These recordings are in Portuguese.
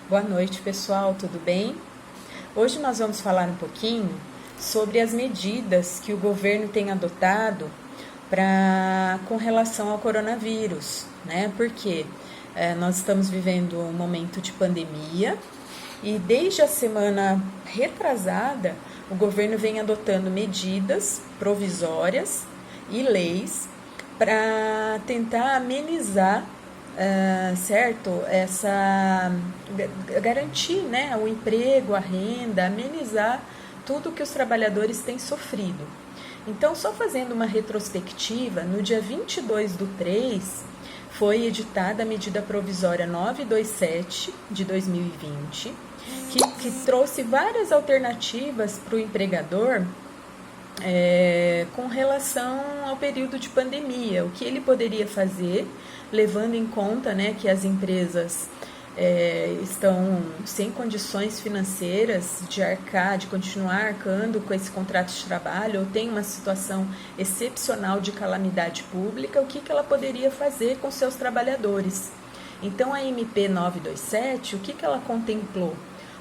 Boa noite, pessoal, tudo bem? Hoje nós vamos falar um pouquinho sobre as medidas que o governo tem adotado com relação ao coronavírus, né? Porque nós estamos vivendo um momento de pandemia e desde a semana retrasada o governo vem adotando medidas provisórias e leis para tentar amenizar certo? Garantir, né, o emprego, a renda, amenizar tudo que os trabalhadores têm sofrido. Então, só fazendo uma retrospectiva, no dia 22/3 foi editada a medida provisória 927 de 2020, que trouxe várias alternativas para o empregador com relação ao período de pandemia, o que ele poderia fazer, levando em conta, né, que as empresas estão sem condições financeiras de arcar, de continuar arcando com esse contrato de trabalho, ou tem uma situação excepcional de calamidade pública, o que ela poderia fazer com seus trabalhadores. Então, a MP 927, o que ela contemplou?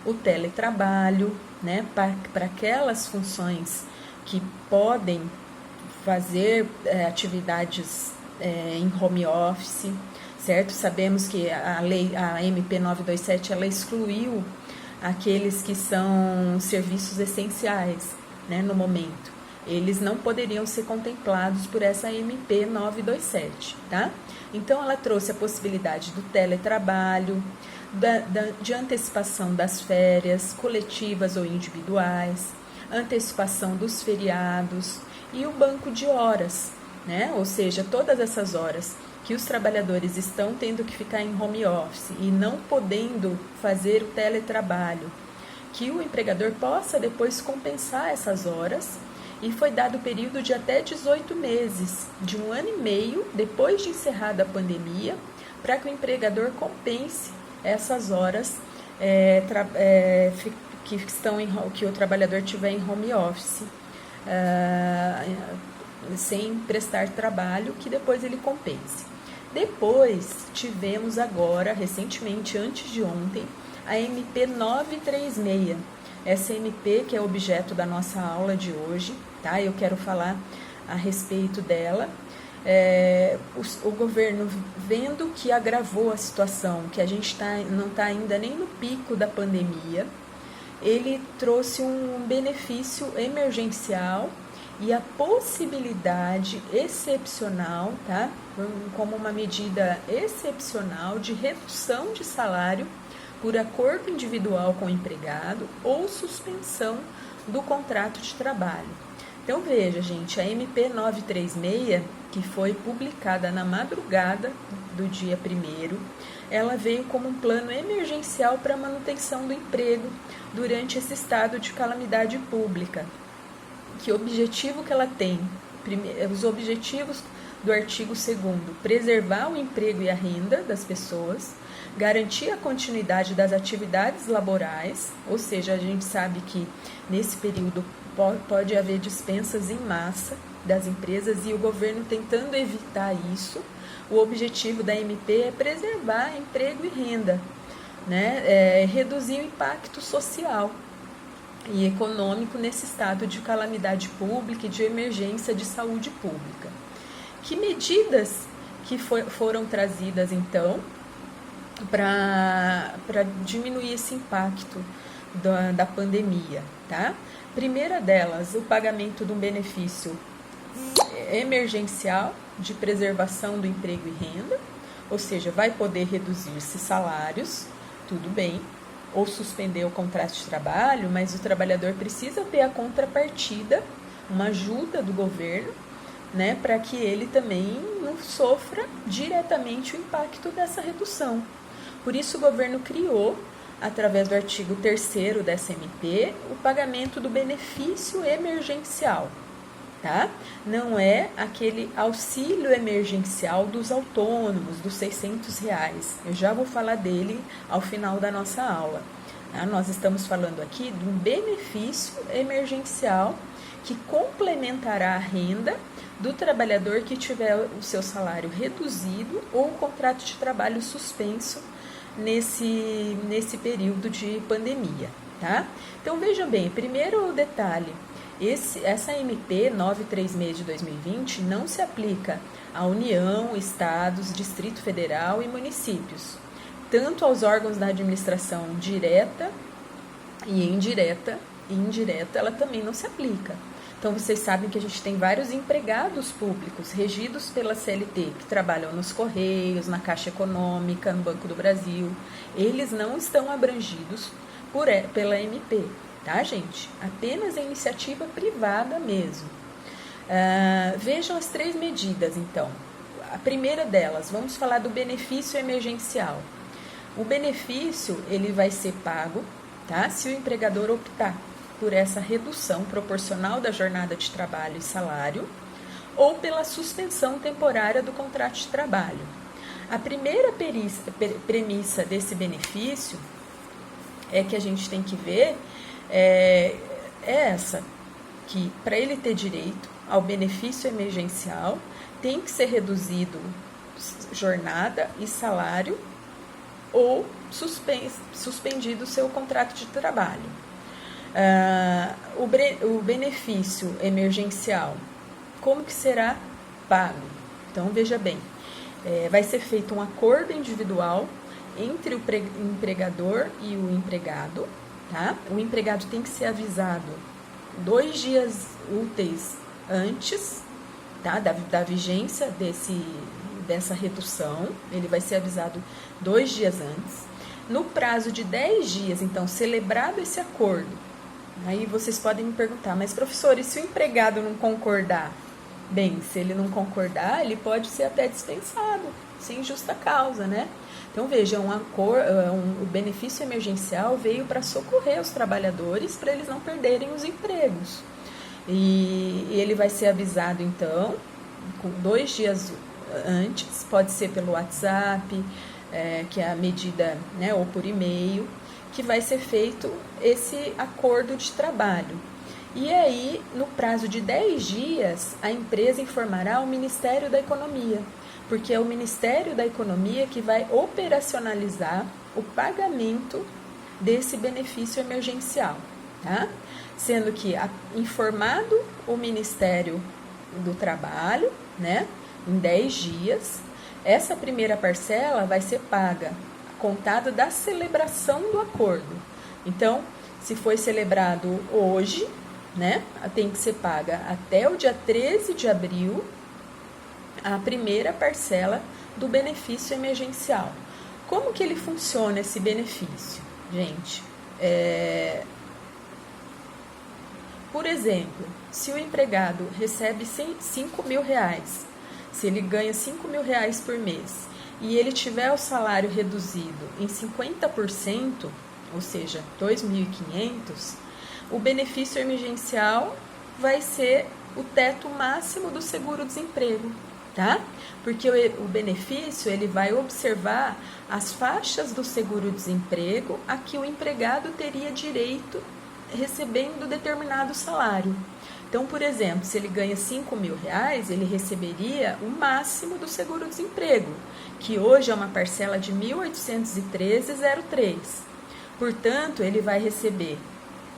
O teletrabalho, né, para aquelas funções que podem fazer atividades em home office, certo? Sabemos que a MP 927 ela excluiu aqueles que são serviços essenciais, né, no momento. Eles não poderiam ser contemplados por essa MP 927, tá? Então, ela trouxe a possibilidade do teletrabalho, de antecipação das férias, coletivas ou individuais, antecipação dos feriados e o banco de horas, né? Ou seja, todas essas horas que os trabalhadores estão tendo que ficar em home office e não podendo fazer o teletrabalho, que o empregador possa depois compensar essas horas, e foi dado o período de até 18 meses, de 1 ano e meio depois de encerrada a pandemia, para que o empregador compense essas horas que o trabalhador tiver em home office, sem prestar trabalho, que depois ele compense. Depois tivemos agora, recentemente, antes de ontem, a MP 936. Essa MP que é objeto da nossa aula de hoje, tá? Eu quero falar a respeito dela. O governo, vendo que agravou a situação, que a gente não está ainda nem no pico da pandemia, ele trouxe um benefício emergencial e a possibilidade excepcional, tá? Como uma medida excepcional de redução de salário por acordo individual com o empregado ou suspensão do contrato de trabalho. Então, veja, gente, a MP 936, que foi publicada na madrugada do dia 1º, ela veio como um plano emergencial para a manutenção do emprego durante esse estado de calamidade pública. Que objetivo que ela tem? Os objetivos do artigo 2º, preservar o emprego e a renda das pessoas, garantir a continuidade das atividades laborais, ou seja, a gente sabe que nesse período pode haver dispensas em massa das empresas e o governo tentando evitar isso. O objetivo da MP é preservar emprego e renda, né? Reduzir o impacto social e econômico nesse estado de calamidade pública e de emergência de saúde pública. Que medidas que foram trazidas, então, para diminuir esse impacto da pandemia, tá? Primeira delas, o pagamento de um benefício emergencial de preservação do emprego e renda, ou seja, vai poder reduzir-se salários, tudo bem, ou suspender o contrato de trabalho, mas o trabalhador precisa ter a contrapartida, uma ajuda do governo, né, para que ele também não sofra diretamente o impacto dessa redução. Por isso, o governo criou, através do artigo 3º dessa MP, o pagamento do benefício emergencial. Tá? Não é aquele auxílio emergencial dos autônomos, dos R$600. Eu já vou falar dele ao final da nossa aula. Tá? Nós estamos falando aqui de um benefício emergencial que complementará a renda do trabalhador que tiver o seu salário reduzido ou o contrato de trabalho suspenso nesse período de pandemia, tá? Então, veja bem, primeiro detalhe, essa MP 936 de 2020 não se aplica à União, Estados, Distrito Federal e municípios, tanto aos órgãos da administração direta e indireta, ela também não se aplica. Então, vocês sabem que a gente tem vários empregados públicos regidos pela CLT, que trabalham nos Correios, na Caixa Econômica, no Banco do Brasil. Eles não estão abrangidos pela MP, tá, gente? Apenas a iniciativa privada mesmo. Vejam as 3 medidas, então. A primeira delas, vamos falar do benefício emergencial. O benefício, ele vai ser pago, tá, se o empregador optar por essa redução proporcional da jornada de trabalho e salário ou pela suspensão temporária do contrato de trabalho. A primeira premissa desse benefício é que a gente tem que ver é essa, que para ele ter direito ao benefício emergencial tem que ser reduzido jornada e salário ou suspendido o seu contrato de trabalho. O benefício emergencial, como que será pago? Então, veja bem, vai ser feito um acordo individual entre o empregador e o empregado, tá? O empregado tem que ser avisado 2 dias úteis antes, tá? da vigência dessa redução, ele vai ser avisado 2 dias antes. No prazo de 10 dias, então, celebrado esse acordo, aí vocês podem me perguntar, mas professor, e se o empregado não concordar? Bem, se ele não concordar, ele pode ser até dispensado, sem justa causa, né? Então, vejam, o benefício emergencial veio para socorrer os trabalhadores, para eles não perderem os empregos. E ele vai ser avisado, então, com 2 dias antes, pode ser pelo WhatsApp, que é a medida, né, ou por e-mail, que vai ser feito esse acordo de trabalho. E aí, no prazo de 10 dias, a empresa informará ao Ministério da Economia, porque é o Ministério da Economia que vai operacionalizar o pagamento desse benefício emergencial, tá? Sendo que, informado o Ministério do Trabalho, né, em 10 dias, essa primeira parcela vai ser paga contado da celebração do acordo. Então, se foi celebrado hoje, né, tem que ser paga até o dia 13 de abril a primeira parcela do benefício emergencial. Como que ele funciona, esse benefício? Gente, por exemplo, se o empregado recebe 5 mil reais, se ele ganha 5 mil reais por mês, e ele tiver o salário reduzido em 50%, ou seja, 2.500, o benefício emergencial vai ser o teto máximo do seguro-desemprego, tá? Porque o benefício, ele vai observar as faixas do seguro-desemprego a que o empregado teria direito recebendo determinado salário. Então, por exemplo, se ele ganha 5 mil reais, ele receberia o máximo do seguro-desemprego, que hoje é uma parcela de R$ 1.813,03. Portanto, ele vai receber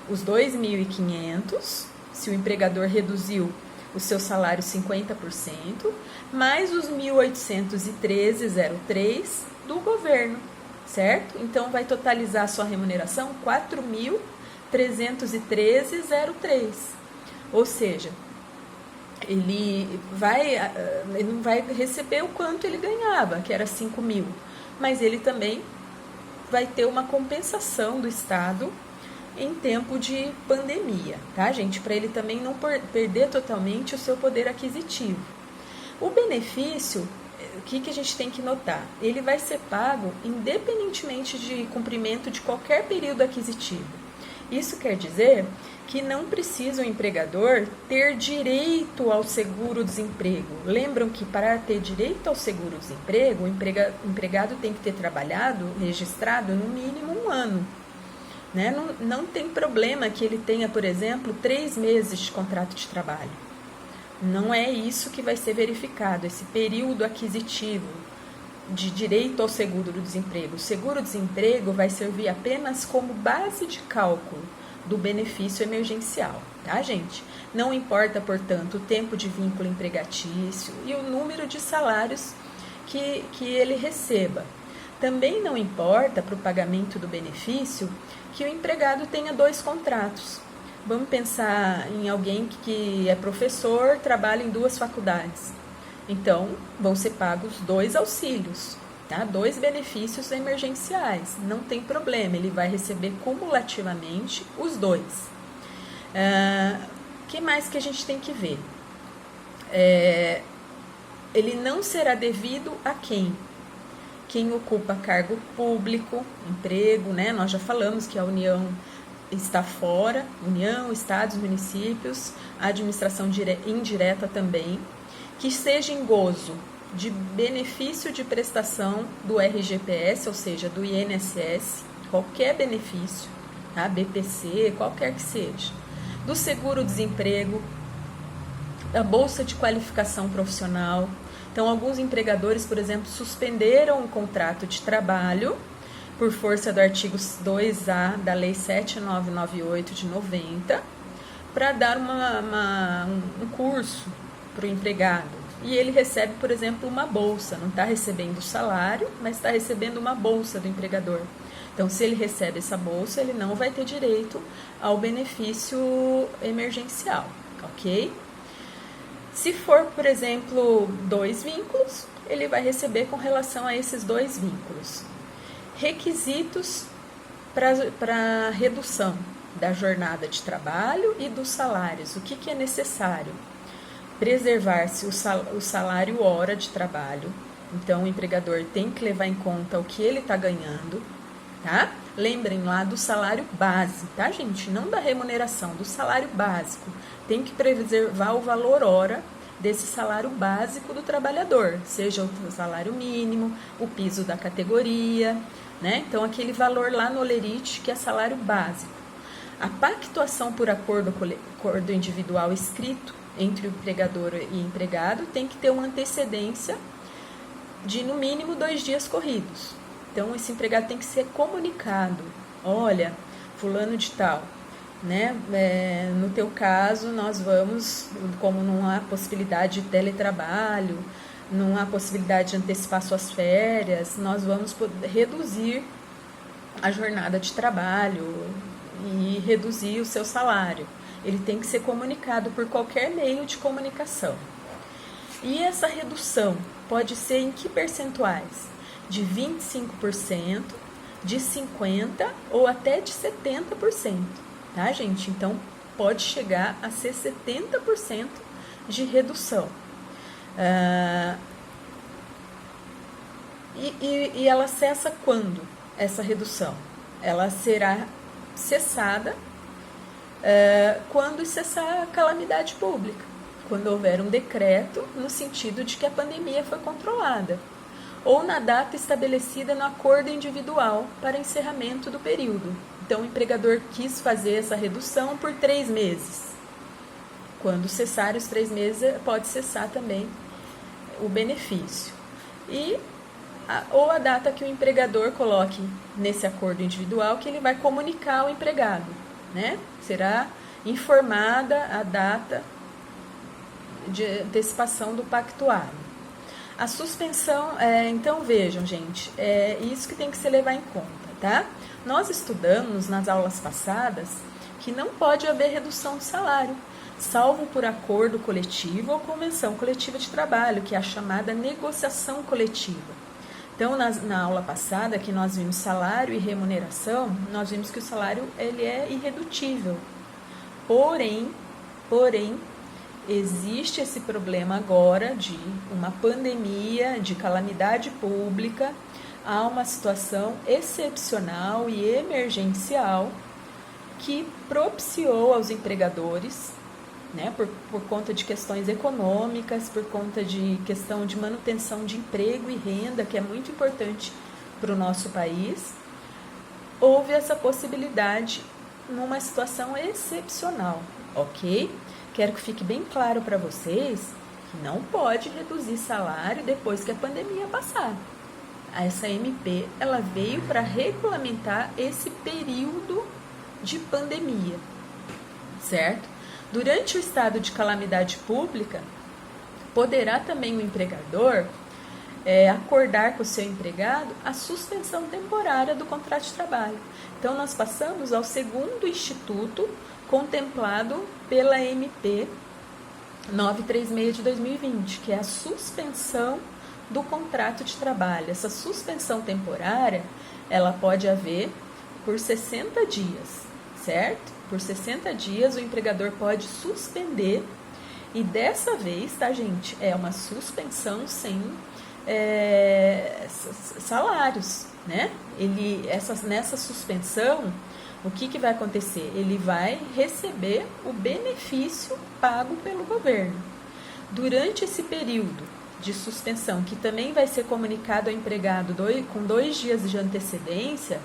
os 2.500, se o empregador reduziu o seu salário 50%, mais os 1.813,03 do governo, certo? Então, vai totalizar a sua remuneração R$ 4.313,03. Ou seja, ele não vai receber o quanto ele ganhava, que era 5 mil, mas ele também vai ter uma compensação do Estado em tempo de pandemia, tá, gente? Para ele também não perder totalmente o seu poder aquisitivo. O benefício, o que a gente tem que notar? Ele vai ser pago independentemente de cumprimento de qualquer período aquisitivo. Isso quer dizer que não precisa o empregador ter direito ao seguro-desemprego. Lembram que para ter direito ao seguro-desemprego, o empregado tem que ter trabalhado, registrado, no mínimo 1 ano. Né? Não tem problema que ele tenha, por exemplo, 3 meses de contrato de trabalho. Não é isso que vai ser verificado, esse período aquisitivo, de direito ao seguro-desemprego. O seguro-desemprego vai servir apenas como base de cálculo do benefício emergencial, tá, gente? Não importa, portanto, o tempo de vínculo empregatício e o número de salários que ele receba. Também não importa para o pagamento do benefício que o empregado tenha 2 contratos. Vamos pensar em alguém que é professor, trabalha em 2 faculdades. Então, vão ser pagos 2 auxílios, tá? 2 benefícios emergenciais. Não tem problema, ele vai receber cumulativamente os 2. Que mais que a gente tem que ver? Ele não será devido a quem? Quem ocupa cargo público, emprego, né? Nós já falamos que a União está fora, União, estados, municípios, a administração indireta também, que seja em gozo de benefício de prestação do RGPS, ou seja, do INSS, qualquer benefício, tá? BPC, qualquer que seja, do seguro-desemprego, da bolsa de qualificação profissional. Então, alguns empregadores, por exemplo, suspenderam o contrato de trabalho por força do artigo 2A da Lei 7998 de 90, para dar um curso para o empregado. E ele recebe, por exemplo, uma bolsa. Não está recebendo salário, mas está recebendo uma bolsa do empregador. Então, se ele recebe essa bolsa, ele não vai ter direito ao benefício emergencial, ok? Se for, por exemplo, 2 vínculos, ele vai receber com relação a esses 2 vínculos. Requisitos para redução da jornada de trabalho e dos salários. O que é necessário? Preservar-se o salário hora de trabalho. Então, o empregador tem que levar em conta o que ele está ganhando, tá? Lembrem lá do salário base, tá, gente? Não da remuneração, do salário básico. Tem que preservar o valor hora desse salário básico do trabalhador, seja o salário mínimo, o piso da categoria, né? Então, aquele valor lá no olerite que é salário básico. A pactuação por acordo individual escrito entre o empregador e empregado tem que ter uma antecedência de, no mínimo, 2 dias corridos. Então, esse empregado tem que ser comunicado. Olha, fulano de tal, né? No teu caso, nós vamos, como não há possibilidade de teletrabalho, não há possibilidade de antecipar suas férias, nós vamos reduzir a jornada de trabalho e reduzir o seu salário. Ele tem que ser comunicado por qualquer meio de comunicação. E essa redução pode ser em que percentuais? De 25%, de 50% ou até de 70%, tá, gente? Então, pode chegar a ser 70% de redução. E ela cessa quando? Essa redução? Ela será cessada quando cessar a calamidade pública, quando houver um decreto no sentido de que a pandemia foi controlada, ou na data estabelecida no acordo individual para encerramento do período. Então, o empregador quis fazer essa redução por 3 meses. Quando cessar os 3 meses, pode cessar também o benefício. Ou a data que o empregador coloque nesse acordo individual, que ele vai comunicar ao empregado, né? Será informada a data de antecipação do pactuado. A suspensão, então vejam, gente, é isso que tem que se levar em conta, tá? Nós estudamos nas aulas passadas que não pode haver redução de salário, salvo por acordo coletivo ou convenção coletiva de trabalho, que é a chamada negociação coletiva. Então, na aula passada, que nós vimos salário e remuneração, nós vimos que o salário ele é irredutível. Porém, existe esse problema agora de uma pandemia, de calamidade pública, há uma situação excepcional e emergencial que propiciou aos empregadores, né, por conta de questões econômicas, por conta de questão de manutenção de emprego e renda, que é muito importante para o nosso país, houve essa possibilidade numa situação excepcional, ok? Quero que fique bem claro para vocês que não pode reduzir salário depois que a pandemia passar, essa MP, ela veio para regulamentar esse período de pandemia, certo? Durante o estado de calamidade pública, poderá também o empregador acordar com o seu empregado a suspensão temporária do contrato de trabalho. Então, nós passamos ao segundo instituto contemplado pela MP 936 de 2020, que é a suspensão do contrato de trabalho. Essa suspensão temporária, ela pode haver por 60 dias, certo? Por 60 dias o empregador pode suspender, e dessa vez, tá, gente? É uma suspensão sem salários, né? Nessa suspensão, o que vai acontecer? Ele vai receber o benefício pago pelo governo. Durante esse período de suspensão, que também vai ser comunicado ao empregado com 2 dias de antecedência,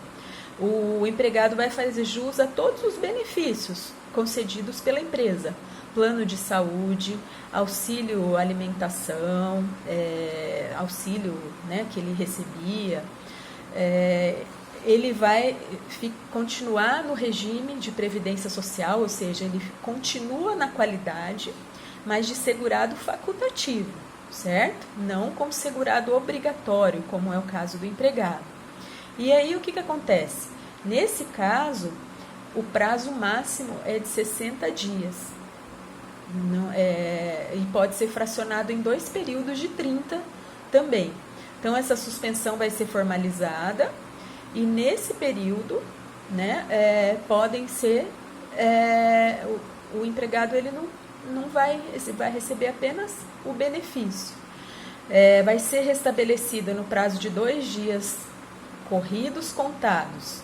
o empregado vai fazer jus a todos os benefícios concedidos pela empresa. Plano de saúde, auxílio alimentação, auxílio, né, que ele recebia. Ele vai continuar no regime de previdência social, ou seja, ele continua na qualidade, mas de segurado facultativo, certo? Não como segurado obrigatório, como é o caso do empregado. E aí o que acontece? Nesse caso, o prazo máximo é de 60 dias. E pode ser fracionado em 2 períodos de 30 também. Então, essa suspensão vai ser formalizada e nesse período, né, podem ser... o empregado ele não vai receber apenas o benefício. Vai ser restabelecida no prazo de 2 dias corridos contados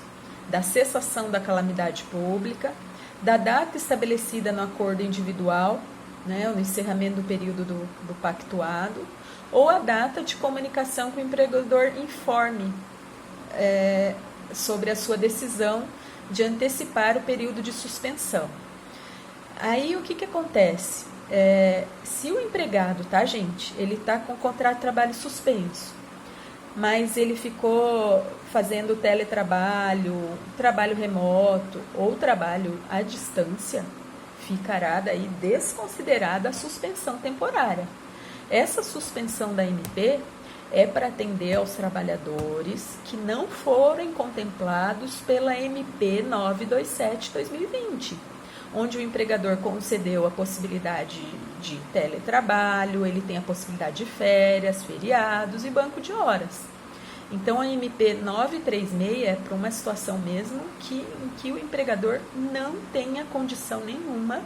da cessação da calamidade pública, da data estabelecida no acordo individual, né, no encerramento do período do pactuado, ou a data de comunicação que o empregador informe sobre a sua decisão de antecipar o período de suspensão. Aí o que acontece? Se o empregado, tá, gente, ele está com o contrato de trabalho suspenso, mas ele ficou fazendo teletrabalho, trabalho remoto ou trabalho à distância, ficará daí desconsiderada a suspensão temporária. Essa suspensão da MP é para atender aos trabalhadores que não forem contemplados pela MP 927/2020, onde o empregador concedeu a possibilidade de teletrabalho, ele tem a possibilidade de férias, feriados e banco de horas. Então, a MP 936 é para uma situação mesmo em que o empregador não tenha condição nenhuma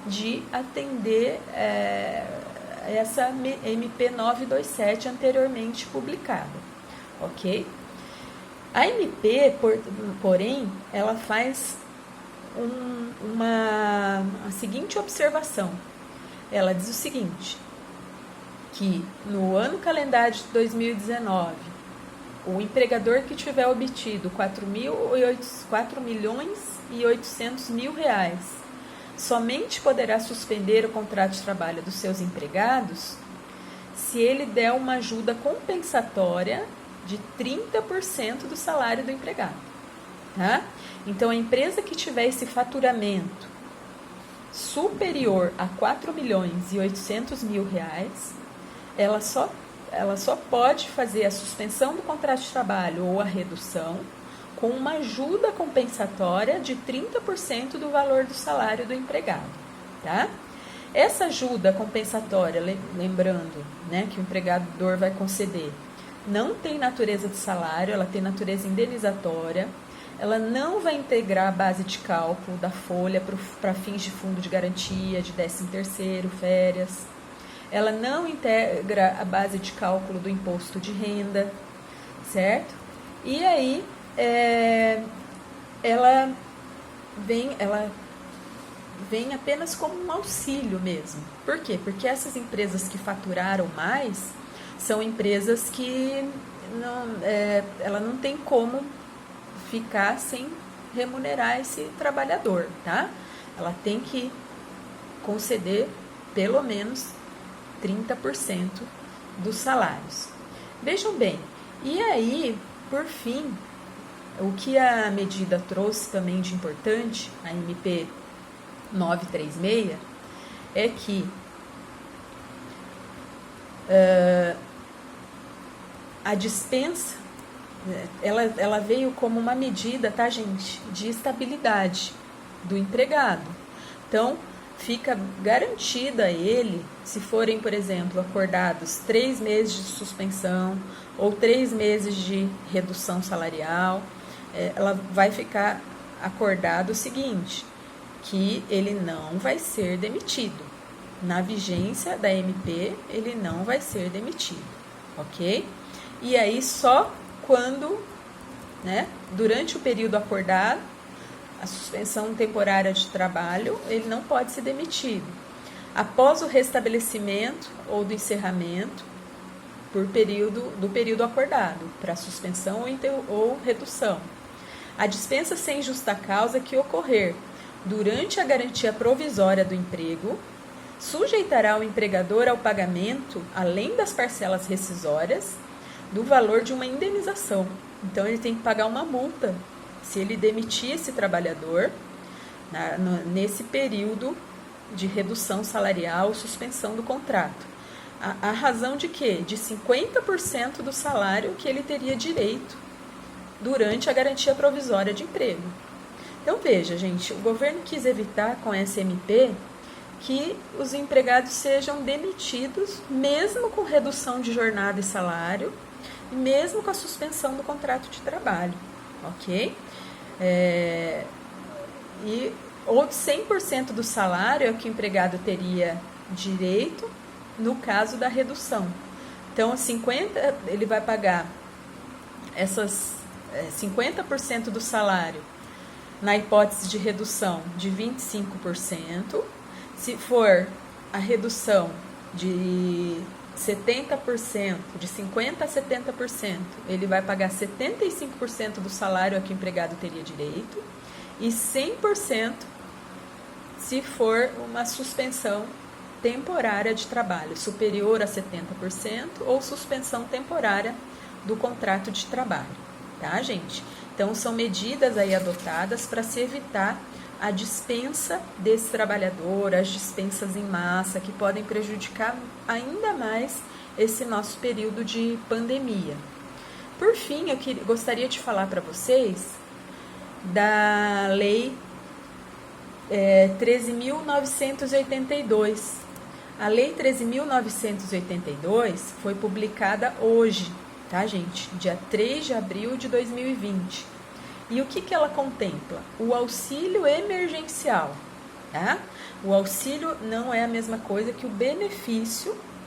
de atender essa MP 927 anteriormente publicada, ok? A MP, porém, ela faz a seguinte observação. Ela diz o seguinte, que no ano calendário de 2019, o empregador que tiver obtido 4.800.000 reais somente poderá suspender o contrato de trabalho dos seus empregados se ele der uma ajuda compensatória de 30% do salário do empregado. Tá? Então, a empresa que tiver esse faturamento superior a 4.800.000 reais, ela só pode fazer a suspensão do contrato de trabalho ou a redução com uma ajuda compensatória de 30% do valor do salário do empregado. Tá? Essa ajuda compensatória, lembrando, né, que o empregador vai conceder, não tem natureza de salário, ela tem natureza indenizatória. Ela não vai integrar a base de cálculo da folha para fins de fundo de garantia, de 13º, férias. Ela não integra a base de cálculo do imposto de renda, certo? E aí, ela vem apenas como um auxílio mesmo. Por quê? Porque essas empresas que faturaram mais são empresas que ela não tem como ficar sem remunerar esse trabalhador, tá? Ela tem que conceder pelo menos 30% dos salários. Vejam bem, E aí, por fim, o que a medida trouxe também de importante, a MP 936, é que a dispensa, ela veio como uma medida, tá, gente, de estabilidade do empregado. Então, fica garantida a ele, se forem, por exemplo, acordados 3 meses de suspensão ou 3 meses de redução salarial, ela vai ficar acordado o seguinte, que ele não vai ser demitido. Na vigência da MP, ele não vai ser demitido, ok? E aí só quando, né, durante o período acordado, a suspensão temporária de trabalho, ele não pode ser demitido. Após o restabelecimento ou do encerramento do período acordado, para suspensão ou redução. A dispensa sem justa causa que ocorrer durante a garantia provisória do emprego, sujeitará o empregador ao pagamento, além das parcelas rescisórias, do valor de uma indenização. Então, ele tem que pagar uma multa se ele demitir esse trabalhador nesse período de redução salarial ou suspensão do contrato. A razão de quê? De 50% do salário que ele teria direito durante a garantia provisória de emprego. Então, veja, gente, o governo quis evitar com essa MP que os empregados sejam demitidos, mesmo com redução de jornada e salário, mesmo com a suspensão do contrato de trabalho, ok? Ou 100% do salário é o que o empregado teria direito no caso da redução. Então, ele vai pagar essas 50% do salário na hipótese de redução de 25%. Se for a redução de 70%, de 50% a 70%, ele vai pagar 75% do salário a que o empregado teria direito e 100% se for uma suspensão temporária de trabalho, superior a 70% ou suspensão temporária do contrato de trabalho, tá, gente? Então, são medidas aí adotadas para se evitar a dispensa desse trabalhador, as dispensas em massa, que podem prejudicar ainda mais esse nosso período de pandemia. Por fim, eu gostaria de falar para vocês da Lei 13.982. A Lei 13.982 foi publicada hoje, tá, gente? Dia 3 de abril de 2020. E o que ela contempla? O auxílio emergencial, tá? O auxílio não é a mesma coisa que o benefício